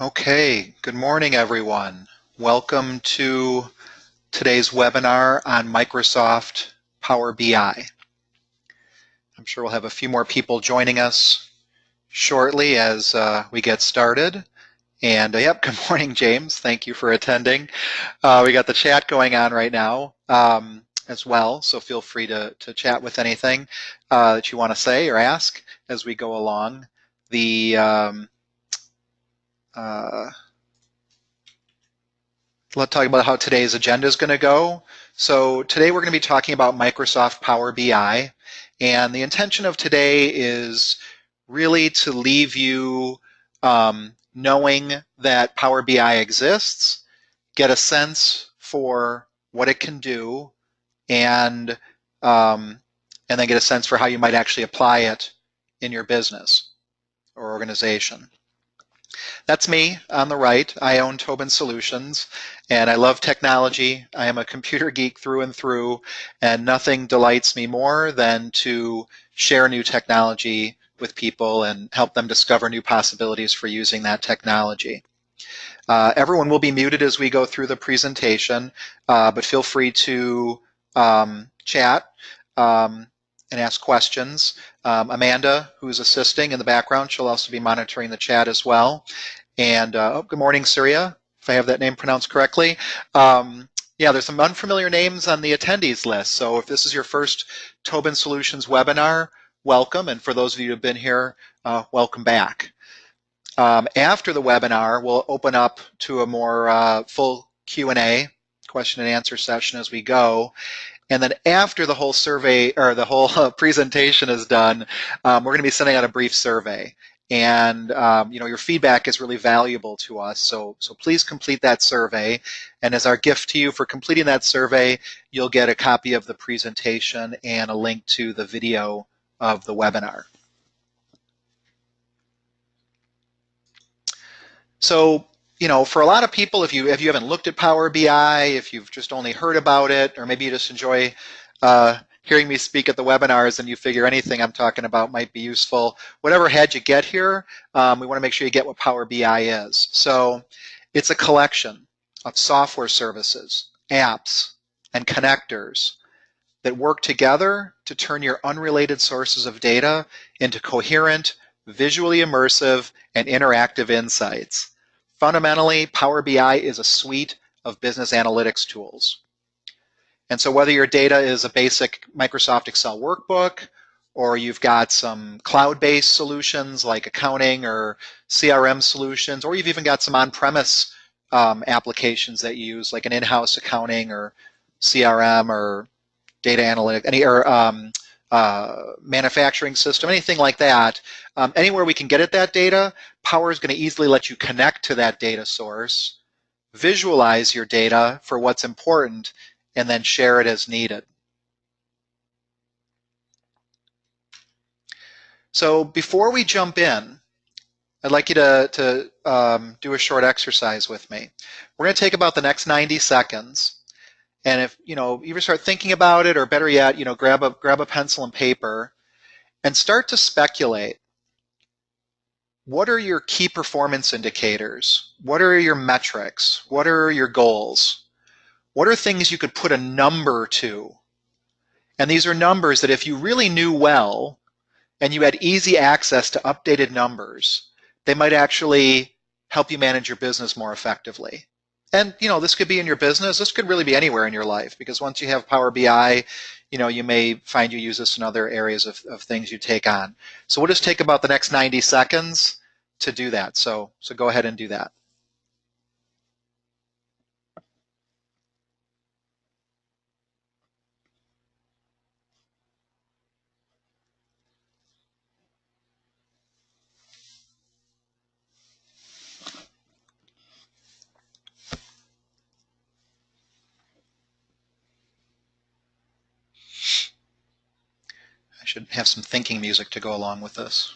Okay, good morning everyone. Welcome to today's webinar on Microsoft Power BI. I'm sure we'll have a few more people joining us shortly as we get started. And yep, good morning James, thank you for attending. We got the chat going on right now as well, so feel free to chat with anything that you want to say or ask as we go along. Let's talk about how today's agenda is going to go. So today we're going to be talking about Microsoft Power BI, and the intention of today is really to leave you knowing that Power BI exists, get a sense for what it can do, and then get a sense for how you might actually apply it in your business or organization. That's me on the right. I own Tobin Solutions, and I love technology. I am a computer geek through and through, and nothing delights me more than to share new technology with people and help them discover new possibilities for using that technology. Everyone will be muted as we go through the presentation, but feel free to chat and ask questions. Amanda, who's assisting in the background, she'll also be monitoring the chat as well. And good morning, Surya, if I have that name pronounced correctly. Yeah, there's some unfamiliar names on the attendees list. So if this is your first Tobin Solutions webinar, welcome. And for those of you who have been here, welcome back. After the webinar, we'll open up to a more full Q&A, question and answer session as we go. And then after the whole survey or the whole presentation is done, we're going to be sending out a brief survey. And your feedback is really valuable to us. So please complete that survey. And as our gift to you for completing that survey, you'll get a copy of the presentation and a link to the video of the webinar. So, for a lot of people, if you haven't looked at Power BI, if you've just only heard about it, or maybe you just enjoy hearing me speak at the webinars and you figure anything I'm talking about might be useful, whatever had you get here, we want to make sure you get what Power BI is. So it's a collection of software services, apps, and connectors that work together to turn your unrelated sources of data into coherent, visually immersive, and interactive insights. Fundamentally, Power BI is a suite of business analytics tools. And so whether your data is a basic Microsoft Excel workbook, or you've got some cloud-based solutions like accounting or CRM solutions, or you've even got some on-premise applications that you use like an in-house accounting or CRM or data analytic, manufacturing system, anything like that, anywhere we can get at that data, Power is going to easily let you connect to that data source, visualize your data for what's important, and then share it as needed. So before we jump in, I'd like you to do a short exercise with me. We're going to take about the next 90 seconds. And if you either start thinking about it, or better yet, grab a pencil and paper and start to speculate. What are your key performance indicators? What are your metrics? What are your goals? What are things you could put a number to? And these are numbers that if you really knew well and you had easy access to updated numbers, they might actually help you manage your business more effectively. And this could be in your business. This could really be anywhere in your life, because once you have Power BI, you may find you use this in other areas of things you take on. So we'll just take about the next 90 seconds to do that. So go ahead and do that. I should have some thinking music to go along with this.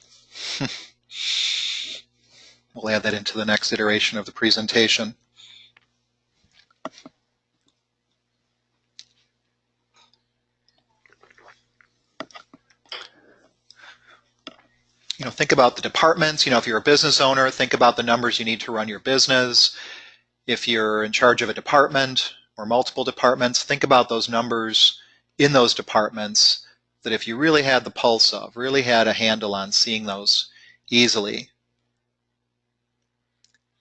We'll add that into the next iteration of the presentation. think about the departments. If you're a business owner, think about the numbers you need to run your business. If you're in charge of a department or multiple departments, think about those numbers in those departments that if you really had the pulse of, really had a handle on seeing those easily,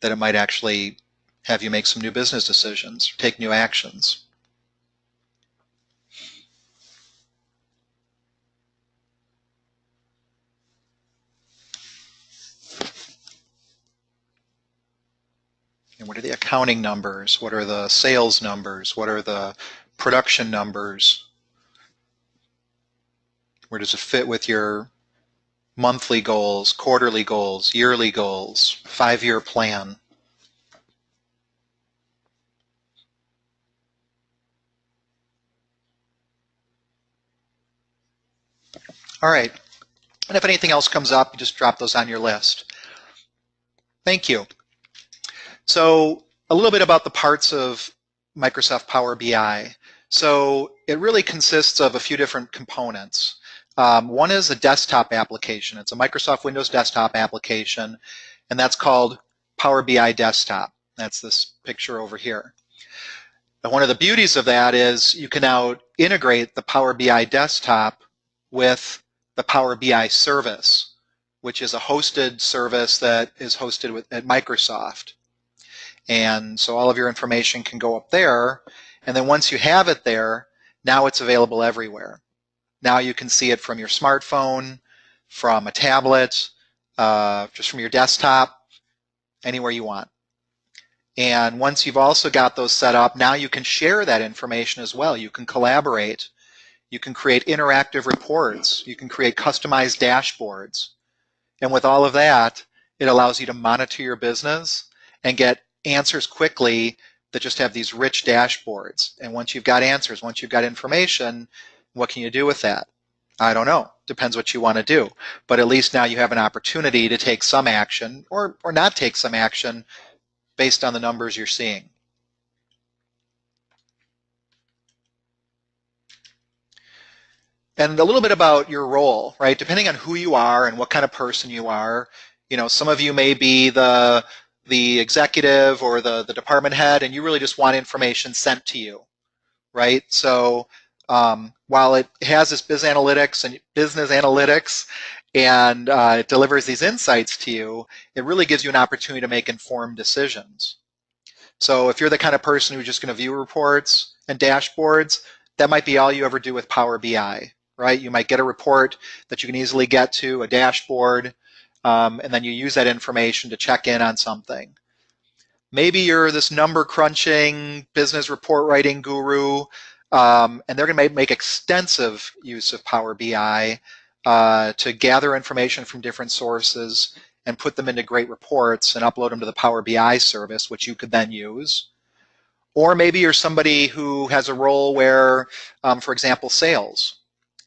that it might actually have you make some new business decisions, take new actions. And what are the accounting numbers? What are the sales numbers? What are the production numbers? Where does it fit with your monthly goals, quarterly goals, yearly goals, 5-year plan? All right. And if anything else comes up, you just drop those on your list. Thank you. So a little bit about the parts of Microsoft Power BI. So it really consists of a few different components. One is a desktop application. It's a Microsoft Windows desktop application, and that's called Power BI Desktop. That's this picture over here. And one of the beauties of that is you can now integrate the Power BI Desktop with the Power BI service, which is a hosted service that is hosted at Microsoft. And so all of your information can go up there. And then once you have it there, now it's available everywhere. Now you can see it from your smartphone, from a tablet, just from your desktop, anywhere you want. And once you've also got those set up, now you can share that information as well. You can collaborate. You can create interactive reports. You can create customized dashboards. And with all of that, it allows you to monitor your business and get answers quickly that just have these rich dashboards. And once you've got answers, once you've got information, what can you do with that? I don't know. Depends what you want to do. But at least now you have an opportunity to take some action or not take some action based on the numbers you're seeing. And a little bit about your role, right? Depending on who you are and what kind of person you are, some of you may be the executive or the department head, and you really just want information sent to you, right? So while it has this business analytics and it delivers these insights to you, it really gives you an opportunity to make informed decisions. So if you're the kind of person who's just going to view reports and dashboards, that might be all you ever do with Power BI, right? You might get a report that you can easily get to, a dashboard, and then you use that information to check in on something. Maybe you're this number crunching business report writing guru, and they're going to make extensive use of Power BI to gather information from different sources and put them into great reports and upload them to the Power BI service, which you could then use. Or maybe you're somebody who has a role where, for example, sales,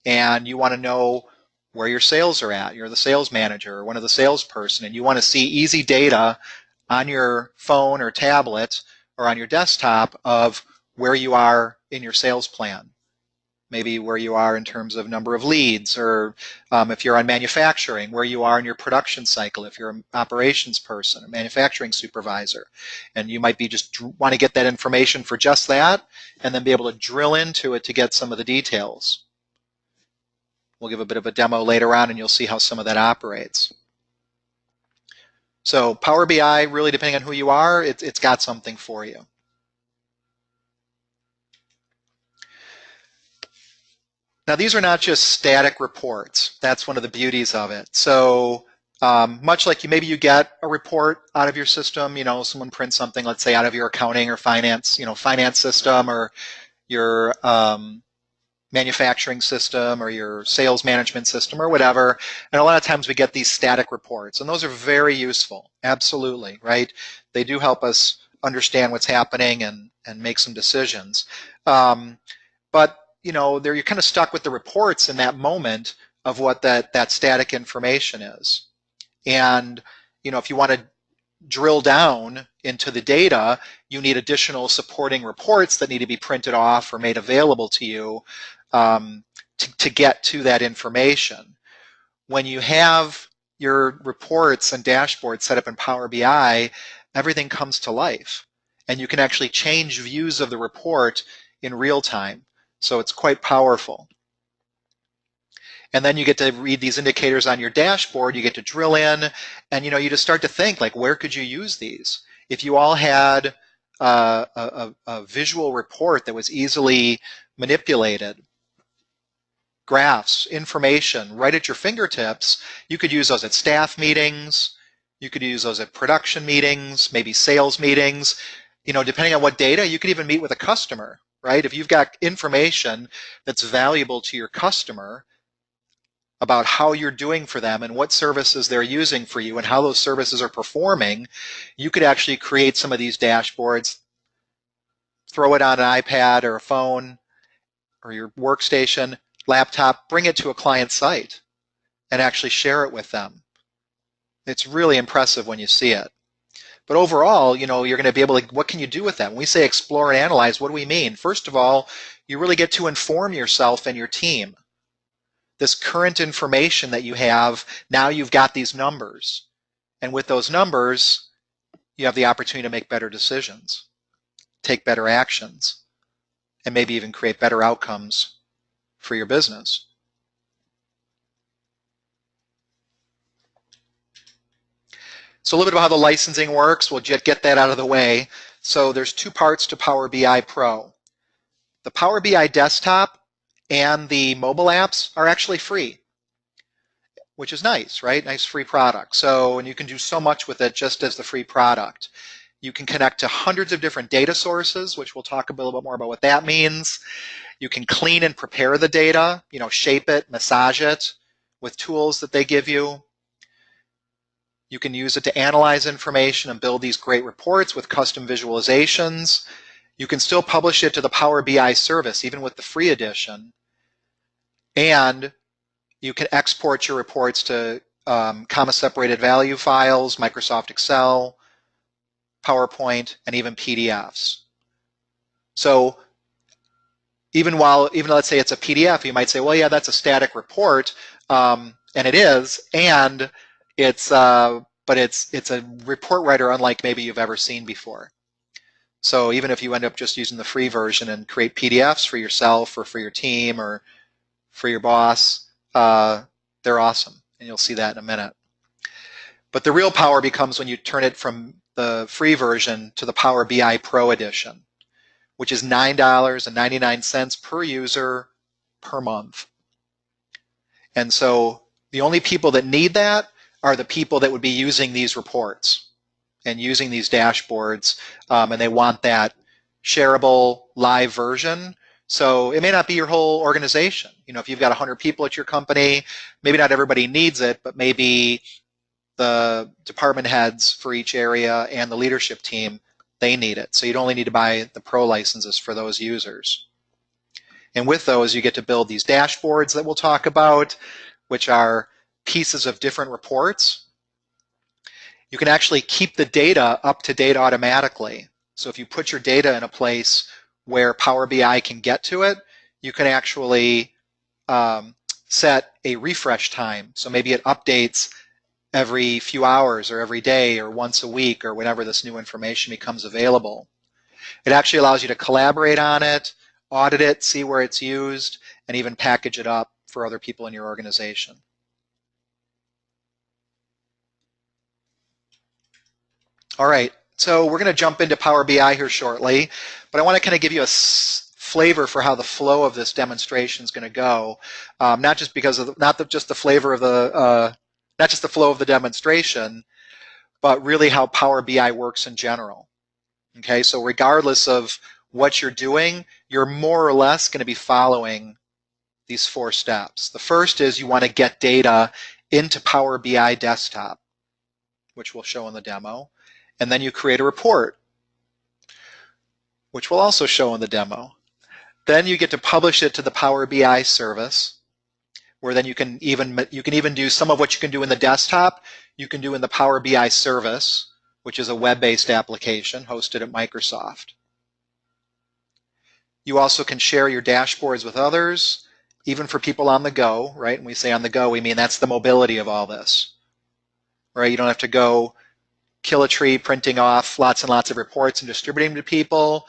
and you want to know where your sales are at. You're the sales manager or one of the salesperson, and you want to see easy data on your phone or tablet or on your desktop of where you are in your sales plan. Maybe where you are in terms of number of leads, or if you're on manufacturing, where you are in your production cycle, if you're an operations person, a manufacturing supervisor. And you might be just want to get that information for just that, and then be able to drill into it to get some of the details. We'll give a bit of a demo later on, and you'll see how some of that operates. So Power BI, really depending on who you are, it's got something for you. Now, these are not just static reports. That's one of the beauties of it. So much like maybe you get a report out of your system, someone prints something, let's say out of your accounting or finance, finance system, or your manufacturing system, or your sales management system, or whatever. And a lot of times we get these static reports, and those are very useful. Absolutely, right? They do help us understand what's happening and make some decisions. But you're kind of stuck with the reports in that moment of what that static information is. And, if you want to drill down into the data, you need additional supporting reports that need to be printed off or made available to you to get to that information. When you have your reports and dashboards set up in Power BI, everything comes to life. And you can actually change views of the report in real time. So it's quite powerful. And then you get to read these indicators on your dashboard. You get to drill in, and you just start to think, like, where could you use these? If you all had a visual report that was easily manipulated, graphs, information right at your fingertips, you could use those at staff meetings. You could use those at production meetings, maybe sales meetings. Depending on what data, you could even meet with a customer, right? If you've got information that's valuable to your customer about how you're doing for them and what services they're using for you and how those services are performing, you could actually create some of these dashboards, throw it on an iPad or a phone or your workstation, laptop, bring it to a client site and actually share it with them. It's really impressive when you see it. But overall, you're going to be able to, what can you do with that? When we say explore and analyze, what do we mean? First of all, you really get to inform yourself and your team. This current information that you have, now you've got these numbers. And with those numbers, you have the opportunity to make better decisions, take better actions, and maybe even create better outcomes for your business. So a little bit about how the licensing works. We'll get that out of the way. So there's two parts to Power BI Pro. The Power BI desktop and the mobile apps are actually free, which is nice, right? Nice free product. And you can do so much with it just as the free product. You can connect to hundreds of different data sources, which we'll talk a little bit more about what that means. You can clean and prepare the data, shape it, massage it with tools that they give you. You can use it to analyze information and build these great reports with custom visualizations. You can still publish it to the Power BI service, even with the free edition. And you can export your reports to comma separated value files, Microsoft Excel, PowerPoint, and even PDFs. So even let's say it's a PDF, you might say, well, yeah, that's a static report, and it is, and but it's a report writer unlike maybe you've ever seen before. So even if you end up just using the free version and create PDFs for yourself or for your team or for your boss, they're awesome, and you'll see that in a minute. But the real power becomes when you turn it from the free version to the Power BI Pro edition, which is $9.99 per user per month. And so the only people that need that are the people that would be using these reports and using these dashboards, and they want that shareable live version. So it may not be your whole organization. If you've got 100 people at your company, maybe not everybody needs it, but maybe the department heads for each area and the leadership team, they need it. So you'd only need to buy the pro licenses for those users. And with those, you get to build these dashboards that we'll talk about, which are pieces of different reports. You can actually keep the data up to date automatically. So if you put your data in a place where Power BI can get to it, you can actually set a refresh time. So maybe it updates every few hours or every day or once a week or whenever this new information becomes available. It actually allows you to collaborate on it, audit it, see where it's used, and even package it up for other people in your organization. All right, so we're going to jump into Power BI here shortly, but I want to kind of give you a flavor for how the flow of this demonstration is going to go, not just because of just the flavor of the not just the flow of the demonstration, but really how Power BI works in general. Okay, so regardless of what you're doing, you're more or less going to be following these 4 steps. The first is you want to get data into Power BI Desktop, which we'll show in the demo. And then you create a report, which we'll also show in the demo. Then you get to publish it to the Power BI service, where then you can even do some of what you can do in the desktop, you can do in the Power BI service, which is a web-based application hosted at Microsoft. You also can share your dashboards with others, even for people on the go, right? When we say on the go, we mean that's the mobility of all this. right? You don't have to go kill a tree printing off lots and lots of reports and distributing them to people.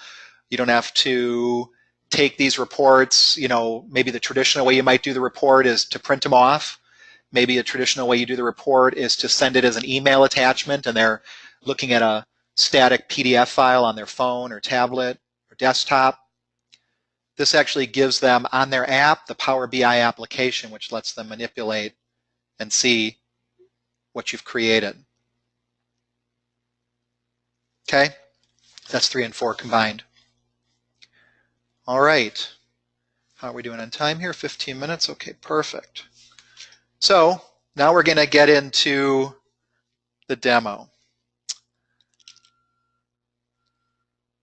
You don't have to take these reports, maybe the traditional way you might do the report is to print them off. Maybe a traditional way you do the report is to send it as an email attachment and they're looking at a static PDF file on their phone or tablet or desktop. This actually gives them on their app the Power BI application, which lets them manipulate and see what you've created. Okay, that's 3 and 4 combined. All right, how are we doing on time here? 15 minutes, okay, perfect. So now we're going to get into the demo.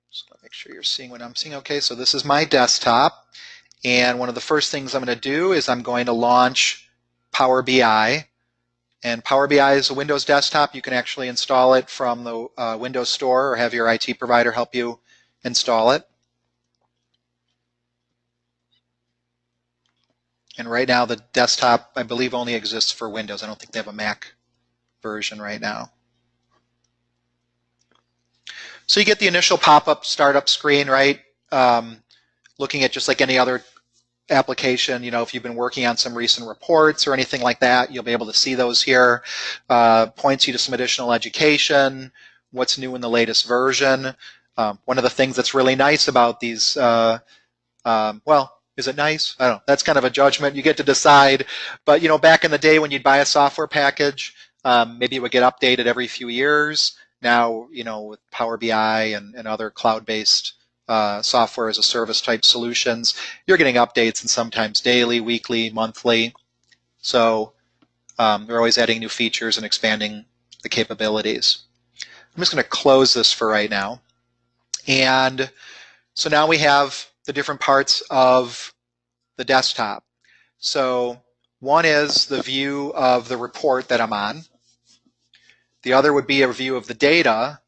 Just make sure you're seeing what I'm seeing. Okay, so this is my desktop, and one of the first things I'm going to do is I'm going to launch Power BI. And Power BI is a Windows desktop. You can actually install it from the Windows Store or have your IT provider help you install it. And right now the desktop, I believe, only exists for Windows. I don't think they have a Mac version right now. So you get the initial pop-up startup screen, right? Looking at just like any other application, if you've been working on some recent reports or anything like that, you'll be able to see those here. Points you to some additional education, what's new in the latest version. One of the things that's really nice about these, well, is it nice? I don't know. That's kind of a judgment. You get to decide. But, back in the day when you'd buy a software package, maybe it would get updated every few years. Now, with Power BI and other cloud-based software as a service type solutions, you're getting updates and sometimes daily, weekly, monthly. So they're always adding new features and expanding the capabilities. I'm just going to close this for right now. And so now we have the different parts of the desktop. So one is the view of the report that I'm on. The other would be a view of the data.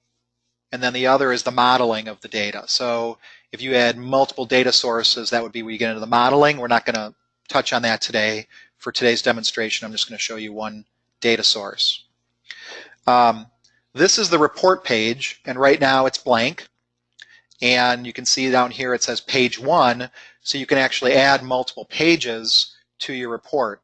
And then the other is the modeling of the data. So if you had multiple data sources, that would be where you get into the modeling. We're not going to touch on that today. For today's demonstration, I'm just going to show you one data source. This is the report page, and right now it's blank. And you can see down here it says page 1, so you can actually add multiple pages to your report.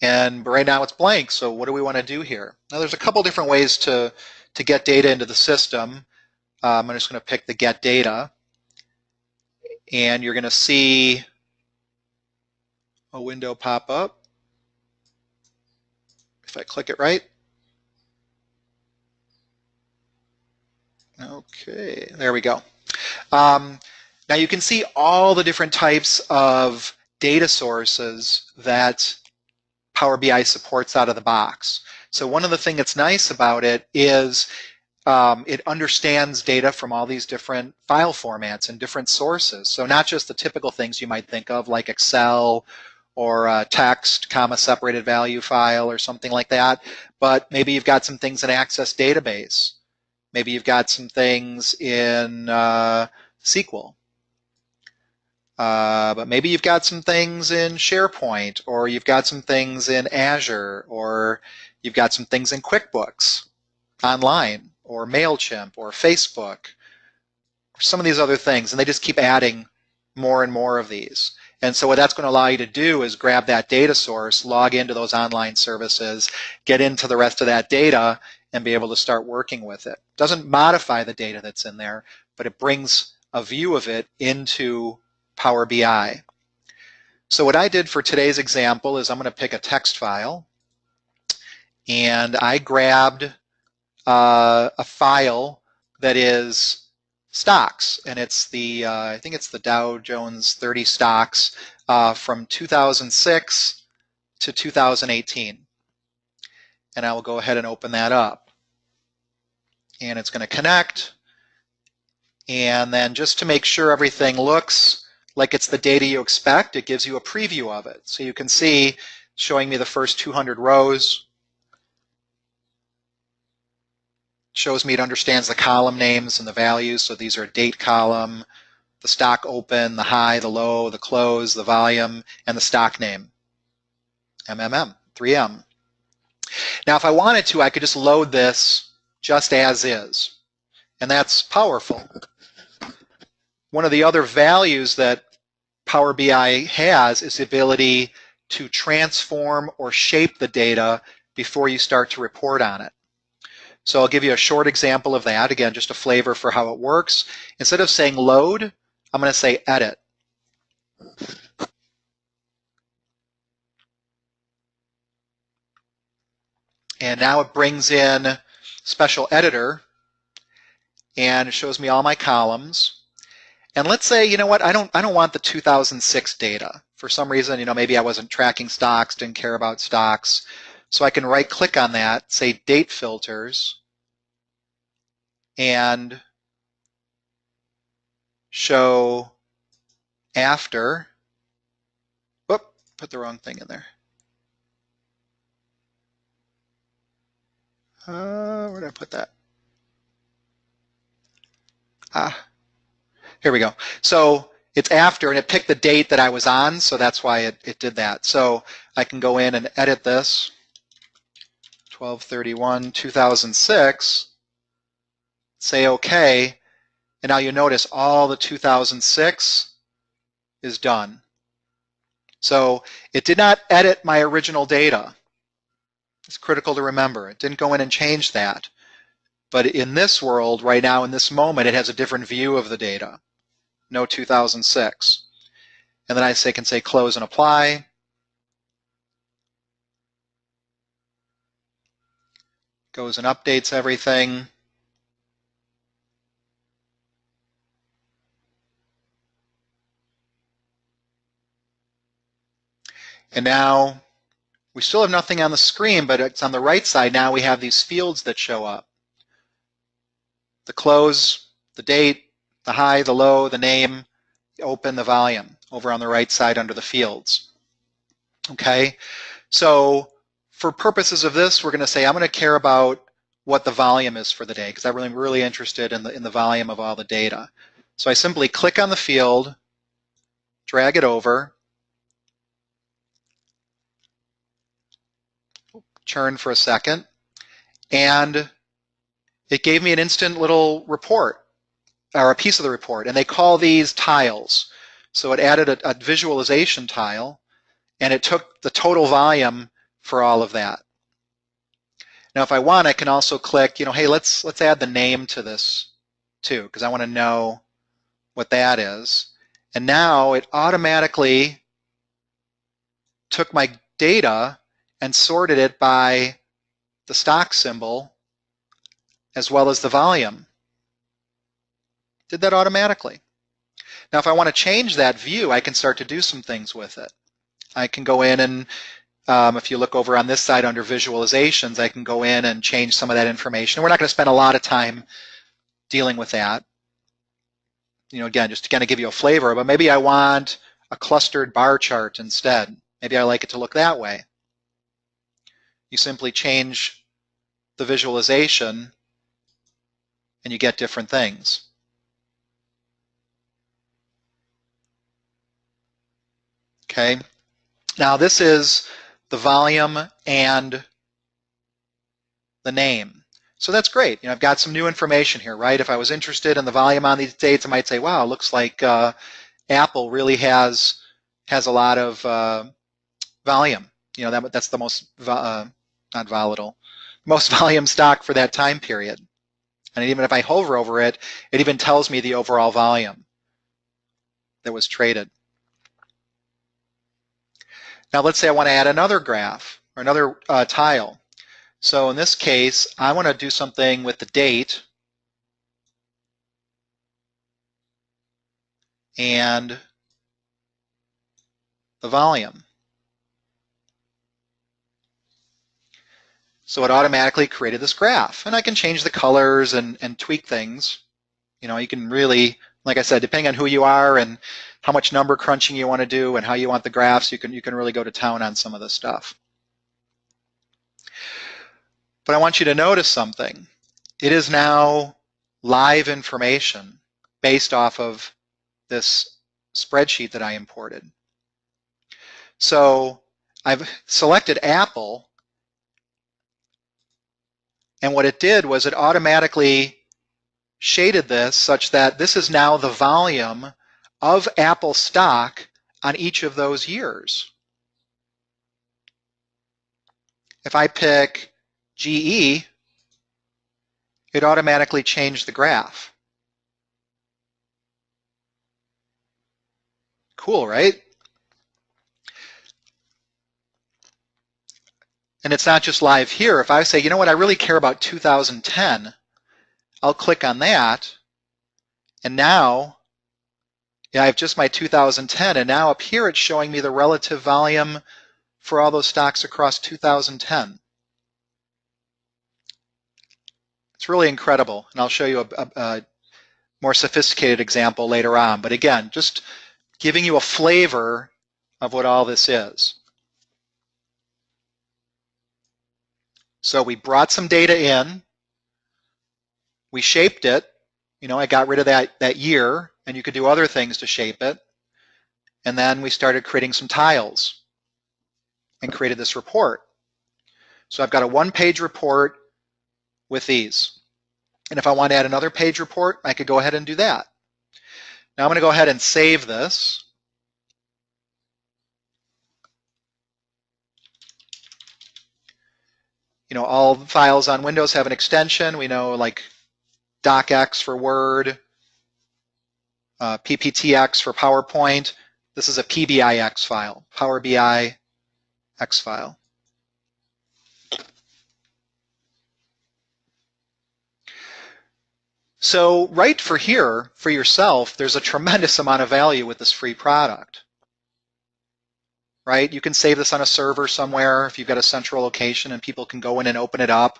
And right now it's blank, so what do we want to do here? Now there's a couple different ways to get data into the system. I'm just going to pick the get data, and you're going to see a window pop up if I click it right. Okay, there we go. Now you can see all the different types of data sources that Power BI supports out of the box. So one of the things that's nice about it is it understands data from all these different file formats and different sources. So not just the typical things you might think of like Excel or a text, comma separated value file or something like that, but maybe you've got some things in Access Database. Maybe you've got some things in SQL. But maybe you've got some things in SharePoint, or you've got some things in Azure, or you've got some things in QuickBooks Online, or MailChimp, or Facebook, or some of these other things, and they just keep adding more and more of these. And so what that's going to allow you to do is grab that data source, log into those online services, get into the rest of that data, and be able to start working with it. It doesn't modify the data that's in there, but it brings a view of it into Power BI. So what I did for today's example is I'm going to pick a text file, and I grabbed a file that is stocks, and it's the I think it's the Dow Jones 30 stocks from 2006 to 2018. And I will go ahead and open that up. And it's going to connect. And then just to make sure everything looks like it's the data you expect, it gives you a preview of it. So you can see showing me the first 200 rows. Shows me it understands the column names and the values. So these are a date column, the stock open, the high, the low, the close, the volume, and the stock name, MMM, 3M. Now, if I wanted to, I could just load this just as is, and that's powerful. One of the other values that Power BI has is the ability to transform or shape the data before you start to report on it. So I'll give you a short example of that. Again, just a flavor for how it works. Instead of saying load, I'm going to say edit. And now it brings in special editor and it shows me all my columns. And let's say, you know what, I don't want the 2006 data. For some reason, maybe I wasn't tracking stocks, didn't care about stocks. So I can right click on that, say date filters, and show after. Whoop, put the wrong thing in there. Where did I put that? Here we go. So it's after, and it picked the date that I was on, so that's why it did that. So I can go in and edit this, 12/31/2006, say OK, and now you notice all the 2006 is done. So it did not edit my original data. It's critical to remember. It didn't go in and change that. But in this world, right now, in this moment, it has a different view of the data. No 2006. And then I can say close and apply. Goes and updates everything. And now we still have nothing on the screen, but it's on the right side. Now we have these fields that show up. The close, the date, the high, the low, the name, the open, the volume, over on the right side under the fields. Okay, so for purposes of this, we're going to say I'm going to care about what the volume is for the day because I'm really interested in the volume of all the data. So I simply click on the field, drag it over, churn for a second, and it gave me an instant little report, or a piece of the report, and they call these tiles. So it added a visualization tile, and it took the total volume for all of that. Now, if I want, I can also click, hey, let's add the name to this too, because I want to know what that is. And now it automatically took my data and sorted it by the stock symbol as well as the volume. Did that automatically. Now, if I want to change that view, I can start to do some things with it. I can go in and if you look over on this side under visualizations, I can go in and change some of that information. We're not going to spend a lot of time dealing with that. Again, just to kind of give you a flavor, but maybe I want a clustered bar chart instead. Maybe I like it to look that way. You simply change the visualization and you get different things. Okay, now this is the volume and the name. So that's great. I've got some new information here, right? If I was interested in the volume on these dates, I might say, wow, it looks like Apple really has a lot of volume. That's the most, not volatile, most volume stock for that time period. And even if I hover over it, it even tells me the overall volume that was traded. Now let's say I want to add another graph or another tile. So in this case, I want to do something with the date and the volume. So it automatically created this graph. And I can change the colors and tweak things. You can really, like I said, depending on who you are and how much number crunching you want to do and how you want the graphs, you can really go to town on some of this stuff. But I want you to notice something. It is now live information based off of this spreadsheet that I imported. So I've selected Apple, And what it did was it automatically shaded this such that this is now the volume of Apple stock on each of those years. If I pick GE, it automatically changed the graph. Cool, right? And it's not just live here. If I say, you know what, I really care about 2010, I'll click on that. And now, I have just my 2010. And now up here, it's showing me the relative volume for all those stocks across 2010. It's really incredible. And I'll show you a more sophisticated example later on. But again, just giving you a flavor of what all this is. So we brought some data in, we shaped it, I got rid of that year, and you could do other things to shape it. And then we started creating some tiles and created this report. So I've got a one-page report with these. And if I want to add another page report, I could go ahead and do that. Now I'm going to go ahead and save this. All files on Windows have an extension. We know like docx for Word, pptx for PowerPoint. This is a PBIX file, Power BI X file. So right for here, for yourself, there's a tremendous amount of value with this free product. Right? You can save this on a server somewhere if you've got a central location and people can go in and open it up.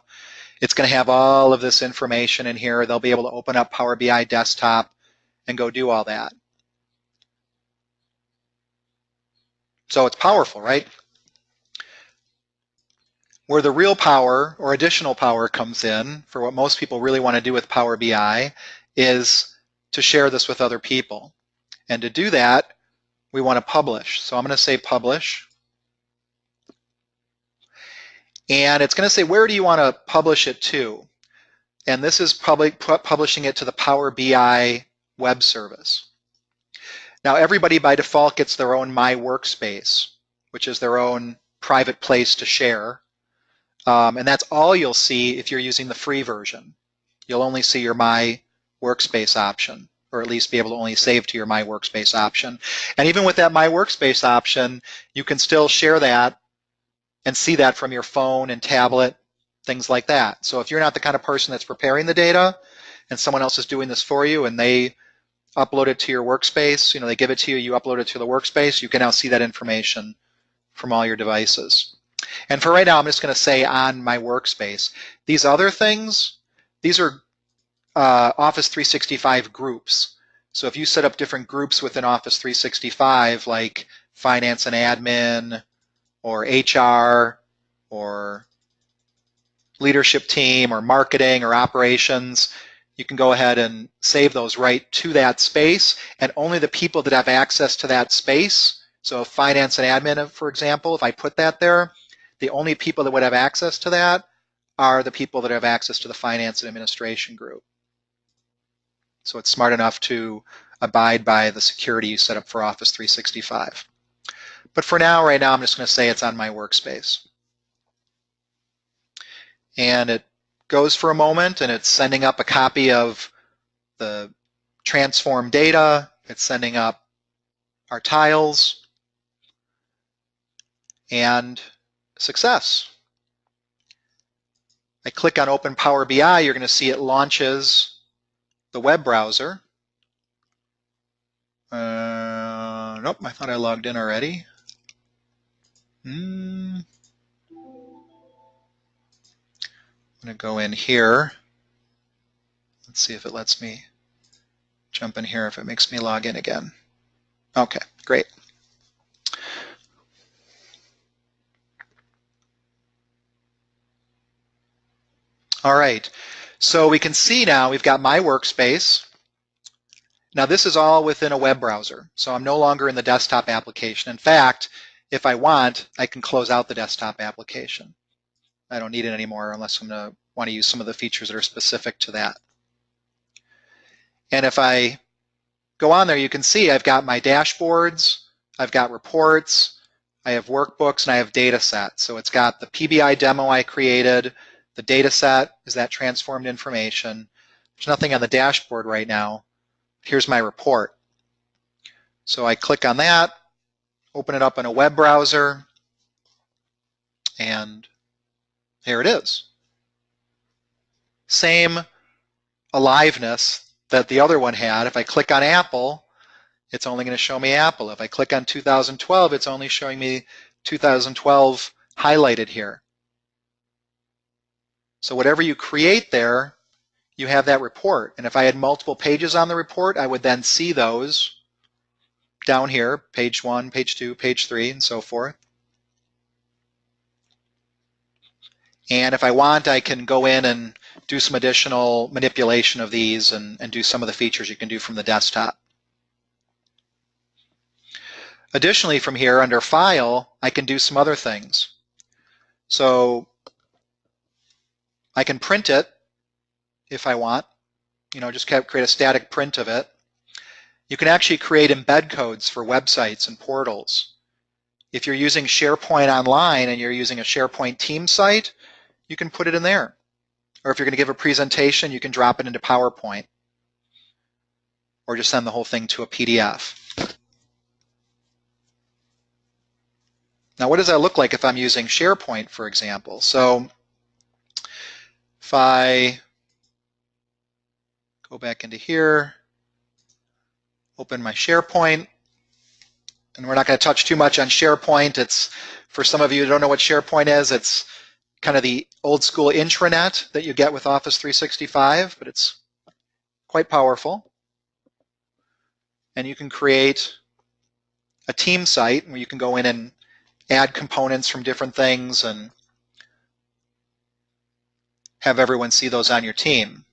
It's going to have all of this information in here. They'll be able to open up Power BI Desktop and go do all that. So it's powerful, right? Where the real power or additional power comes in for what most people really want to do with Power BI is to share this with other people. And to do that, we want to publish. So I'm going to say publish. And it's going to say, where do you want to publish it to? And this is publishing it to the Power BI web service. Now, everybody by default gets their own My Workspace, which is their own private place to share. And that's all you'll see if you're using the free version. You'll only see your My Workspace option, or at least be able to only save to your My Workspace option. And even with that My Workspace option, you can still share that and see that from your phone and tablet, things like that. So if you're not the kind of person that's preparing the data and someone else is doing this for you and they upload it to your workspace, they give it to you, you upload it to the workspace, you can now see that information from all your devices. And for right now, I'm just going to say on my workspace. These other things, these are Office 365 groups. So if you set up different groups within Office 365, like finance and admin, or HR, or leadership team, or marketing, or operations, you can go ahead and save those right to that space, and only the people that have access to that space, so finance and admin, for example, if I put that there, the only people that would have access to that are the people that have access to the finance and administration group. So it's smart enough to abide by the security you set up for Office 365. But for now, right now, I'm just going to say it's on my workspace. And it goes for a moment, and it's sending up a copy of the transform data. It's sending up our tiles, and success. I click on Open Power BI, you're going to see it launches the web browser. Nope, I thought I logged in already. I'm going to go in here. Let's see if it lets me jump in here, if it makes me log in again. Okay, great. All right, so we can see now we've got my workspace. Now this is all within a web browser, so I'm no longer in the desktop application. In fact, if I want, I can close out the desktop application. I don't need it anymore unless I'm going to want to use some of the features that are specific to that. And if I go on there, you can see I've got my dashboards, I've got reports, I have workbooks, and I have data sets. So it's got the PBI demo I created, the data set is that transformed information. There's nothing on the dashboard right now. Here's my report. So I click on that, open it up in a web browser, and here it is. Same aliveness that the other one had. If I click on Apple, it's only going to show me Apple. If I click on 2012, it's only showing me 2012 highlighted here. So whatever you create there, you have that report. And if I had multiple pages on the report, I would then see those down here, page 1, page 2, page 3, and so forth. And if I want, I can go in and do some additional manipulation of these and do some of the features you can do from the desktop. Additionally, from here under File, I can do some other things. So I can print it if I want, just create a static print of it. You can actually create embed codes for websites and portals. If you're using SharePoint Online and you're using a SharePoint team site, you can put it in there. Or if you're going to give a presentation, you can drop it into PowerPoint. Or just send the whole thing to a PDF. Now, what does that look like if I'm using SharePoint, for example? So if I go back into here, open my SharePoint, and we're not going to touch too much on SharePoint. It's, for some of you who don't know what SharePoint is, it's kind of the old school intranet that you get with Office 365, but it's quite powerful. And you can create a team site where you can go in and add components from different things and have everyone see those on your team.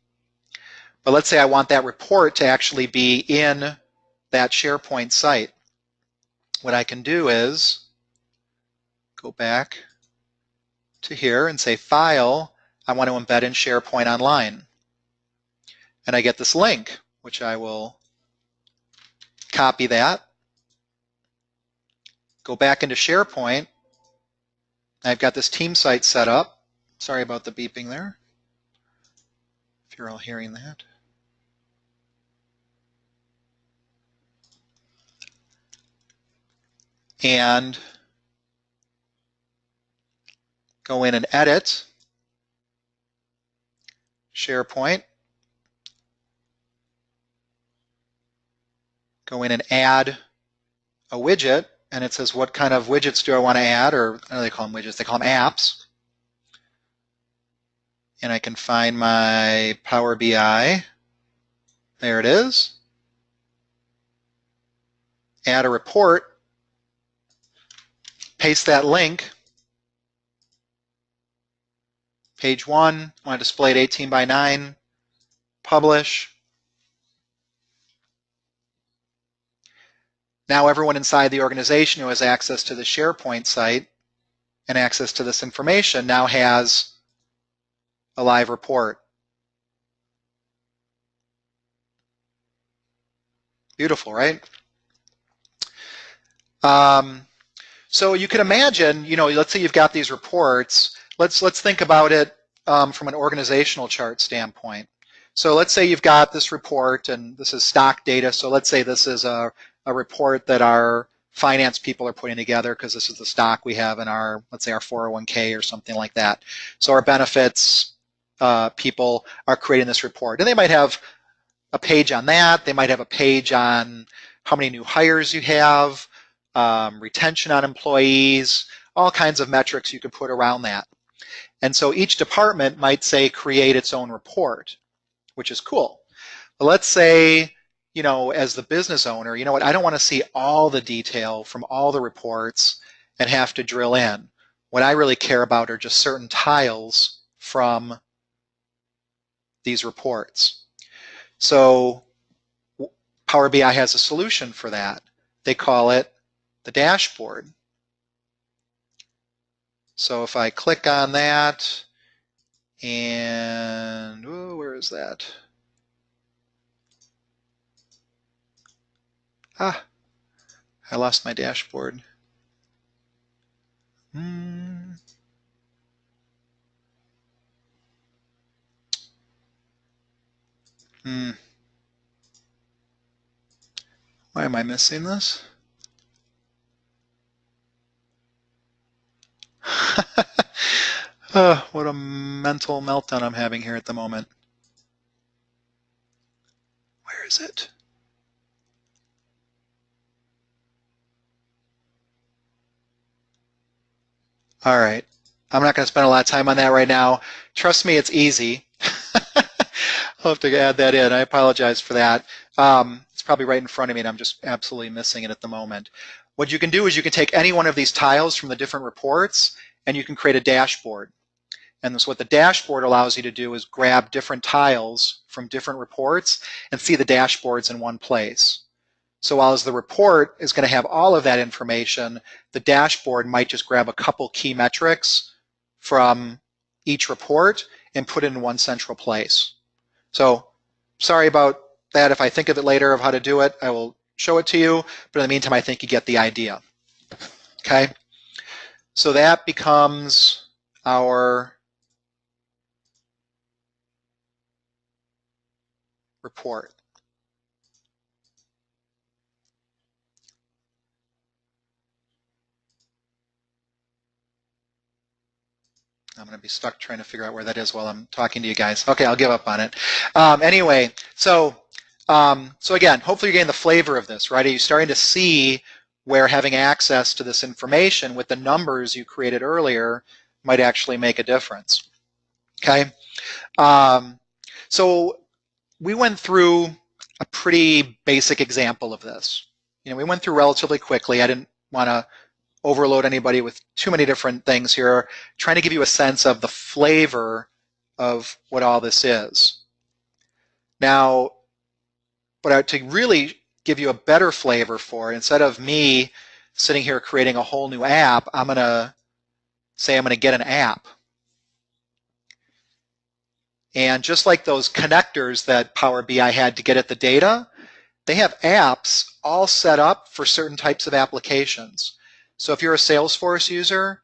But let's say I want that report to actually be in that SharePoint site. What I can do is go back to here and say File, I want to embed in SharePoint Online. And I get this link, which I will copy that, go back into SharePoint. I've got this team site set up. Sorry about the beeping there, if you're all hearing that. And go in and edit SharePoint. Go in and add a widget, and it says what kind of widgets do I want to add, or I know they call them widgets, they call them apps. And I can find my Power BI. There it is. Add a report. Paste that link. Page 1, I want to display it 18 by 9. Publish. Now everyone inside the organization who has access to the SharePoint site and access to this information now has a live report. Beautiful, right? So you can imagine, let's say you've got these reports. Let's think about it from an organizational chart standpoint. So let's say you've got this report, and this is stock data. So let's say this is a report that our finance people are putting together because this is the stock we have in our, let's say, our 401k or something like that. So our benefits people are creating this report. And they might have a page on that. They might have a page on how many new hires you have, retention on employees, all kinds of metrics you could put around that. And so each department might say create its own report, which is cool. But let's say, as the business owner, you know what, I don't want to see all the detail from all the reports and have to drill in. What I really care about are just certain tiles from these reports. So Power BI has a solution for that. They call it the dashboard. So if I click on that And where is that? Ah, I lost my dashboard. Hmm. Why am I missing this? What a mental meltdown I'm having here at the moment. Where is it? All right. I'm not going to spend a lot of time on that right now. Trust me, it's easy. I'll have to add that in. I apologize for that. It's probably right in front of me, and I'm just absolutely missing it at the moment. What you can do is you can take any one of these tiles from the different reports, and you can create a dashboard. And this, what the dashboard allows you to do is grab different tiles from different reports and see the dashboards in one place. So while the report is going to have all of that information, the dashboard might just grab a couple key metrics from each report and put it in one central place. So sorry about that. If I think of it later of how to do it, I will show it to you. But in the meantime, I think you get the idea. Okay. So that becomes our report. I'm going to be stuck trying to figure out where that is while I'm talking to you guys. Okay, I'll give up on it. Anyway, so again, hopefully you're getting the flavor of this, right? Are you starting to see where having access to this information with the numbers you created earlier might actually make a difference? Okay. So we went through a pretty basic example of this. We went through relatively quickly. I didn't want to overload anybody with too many different things here, trying to give you a sense of the flavor of what all this is. Now, to really give you a better flavor for it, instead of me sitting here creating a whole new app, I'm going to say I'm going to get an app. And just like those connectors that Power BI had to get at the data, they have apps all set up for certain types of applications. So if you're a Salesforce user,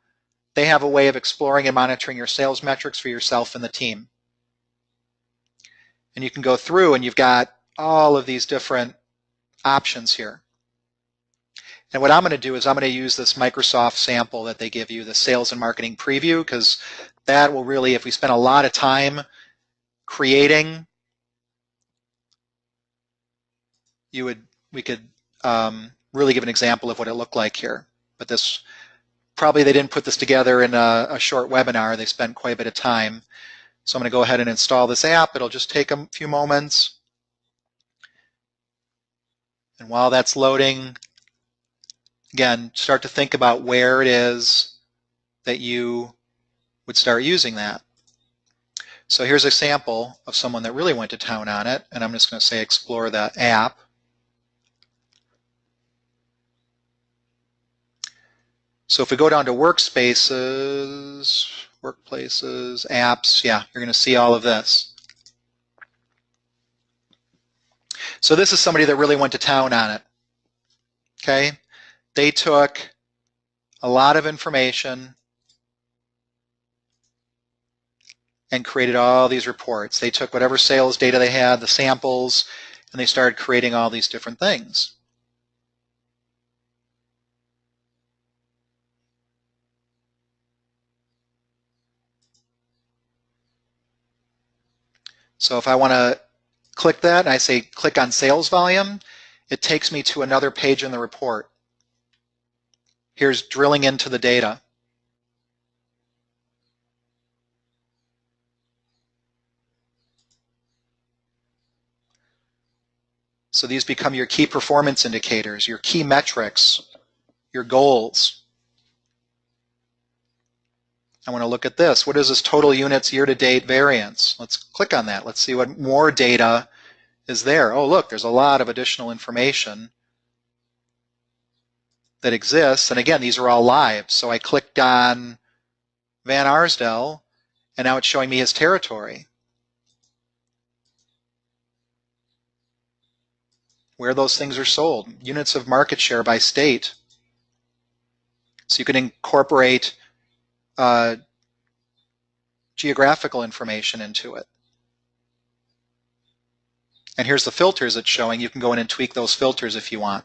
they have a way of exploring and monitoring your sales metrics for yourself and the team. And you can go through and you've got all of these different options here. And what I'm going to do is I'm going to use this Microsoft sample that they give you, the sales and marketing preview, because that will really, if we spend a lot of time creating, we could really give an example of what it looked like here. But this, probably they didn't put this together in a short webinar. They spent quite a bit of time. So I'm going to go ahead and install this app. It'll just take a few moments. And while that's loading, again, start to think about where it is that you would start using that. So here's a sample of someone that really went to town on it. And I'm just going to say explore the app. So if we go down to workspaces, workplaces, apps, yeah, you're going to see all of this. So this is somebody that really went to town on it. Okay, they took a lot of information and created all these reports. They took whatever sales data they had, the samples, and they started creating all these different things. So if I want to click that and I say click on sales volume, it takes me to another page in the report. Here's drilling into the data. So these become your key performance indicators, your key metrics, your goals. I want to look at this. What is this total units year-to-date variance? Let's click on that. Let's see what more data is there. Oh, look, there's a lot of additional information that exists. And again, these are all live. So I clicked on Van Arsdale, And now it's showing me his territory, where those things are sold, units of market share by state. So you can incorporate geographical information into it. And here's the filters it's showing. You can go in and tweak those filters if you want.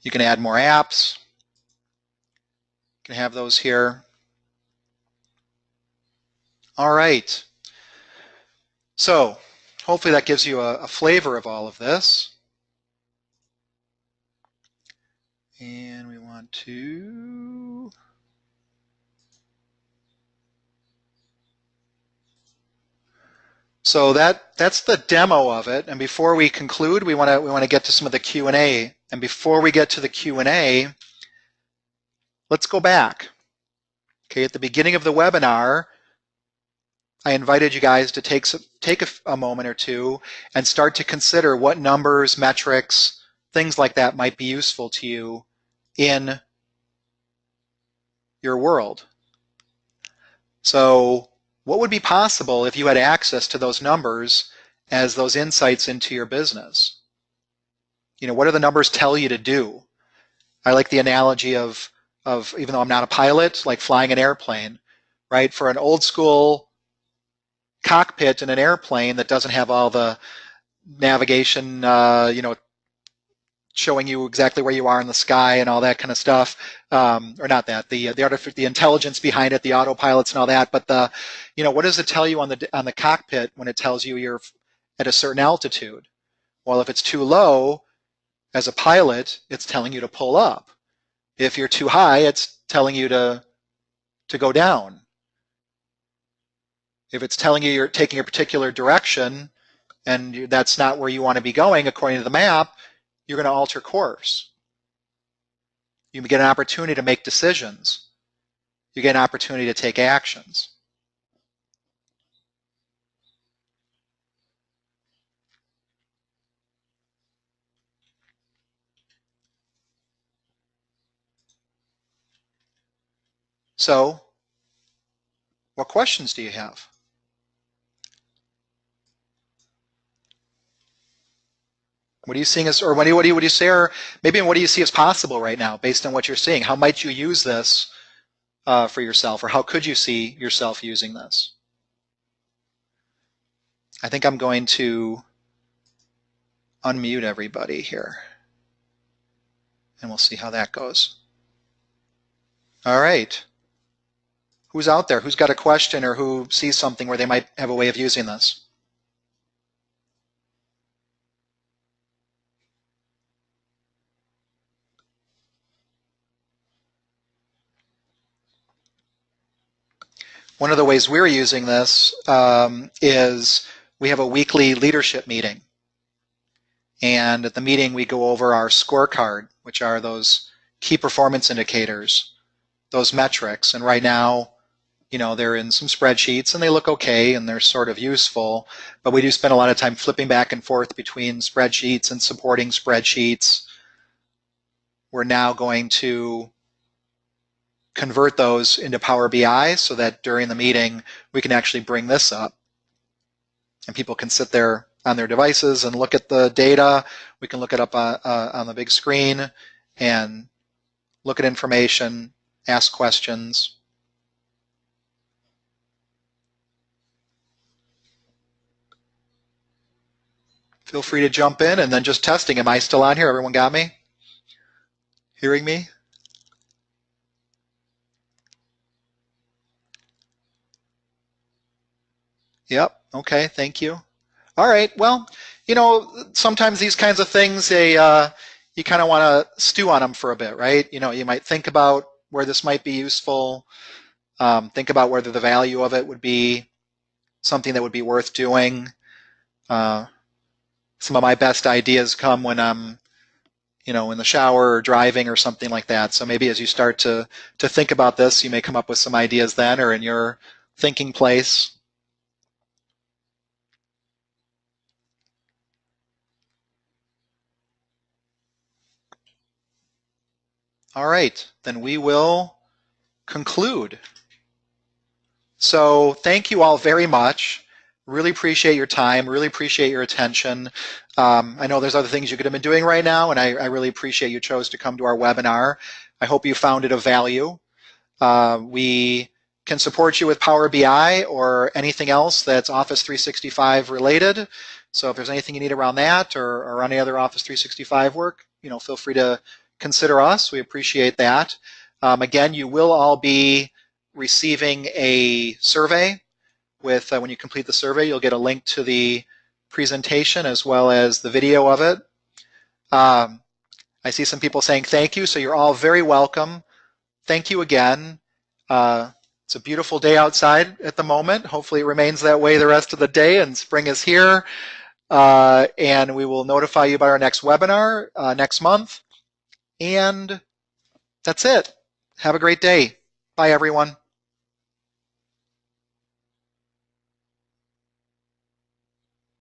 You can add more apps. You can have those here. All right. So hopefully that gives you a flavor of all of this. And we want to... So that's the demo of it. And before we conclude, we want to get to some of the Q&A. And before we get to the Q&A, let's go back. Okay, at the beginning of the webinar, I invited you guys to take a moment or two and start to consider what numbers, metrics, things like that might be useful to you in your world. So what would be possible if you had access to those numbers as those insights into your business? You know, what do the numbers tell you to do? I like the analogy of even though I'm not a pilot, like flying an airplane, right? For an old school cockpit in an airplane that doesn't have all the navigation, you know, showing you exactly where you are in the sky and all that kind of stuff, or not that, the intelligence behind it, the autopilots and all that. But you know, what does it tell you on the cockpit when it tells you you're at a certain altitude? Well, if it's too low, as a pilot, it's telling you to pull up. If you're too high, it's telling you to go down. If it's telling you you're taking a particular direction and that's not where you want to be going according to the map, you're going to alter course. You get an opportunity to make decisions. You get an opportunity to take actions. So, what questions do you have? What are you seeing as, or what do you say, or maybe what do you see as possible right now based on what you're seeing? How might you use this for yourself, or how could you see yourself using this? I think I'm going to unmute everybody here, and we'll see how that goes. All right. Who's out there? Who's got a question or who sees something where they might have a way of using this? One of the ways we're using this is we have a weekly leadership meeting. And at the meeting, we go over our scorecard, which are those key performance indicators, those metrics. And right now, you know, they're in some spreadsheets and they look okay and they're sort of useful. But we do spend a lot of time flipping back and forth between spreadsheets and supporting spreadsheets. We're now going to convert those into Power BI so that during the meeting, we can actually bring this up. And people can sit there on their devices and look at the data. We can look it up on the big screen and look at information, ask questions. Feel free to jump in, and then just testing. Am I still on here? Everyone got me? Hearing me? Yep. Okay. Thank you. All right. Well, you know, sometimes these kinds of things, you kind of want to stew on them for a bit, right? You know, you might think about where this might be useful. Think about whether the value of it would be something that would be worth doing. Some of my best ideas come when I'm, you know, in the shower or driving or something like that. So maybe as you start to think about this, you may come up with some ideas then or in your thinking place. All right, then we will conclude. So thank you all very much. Really appreciate your time, really appreciate your attention. I know there's other things you could have been doing right now, and I really appreciate you chose to come to our webinar. I hope you found it of value. We can support you with Power BI or anything else that's Office 365 related. So if there's anything you need around that or any other Office 365 work, feel free to consider us. We appreciate that. Again, you will all be receiving a survey with, when you complete the survey, you'll get a link to the presentation as well as the video of it. I see some people saying thank you, so you're all very welcome. Thank you again. It's a beautiful day outside at the moment. Hopefully it remains that way the rest of the day and spring is here. And we will notify you about our next webinar next month. And that's it. Have a great day. Bye, everyone.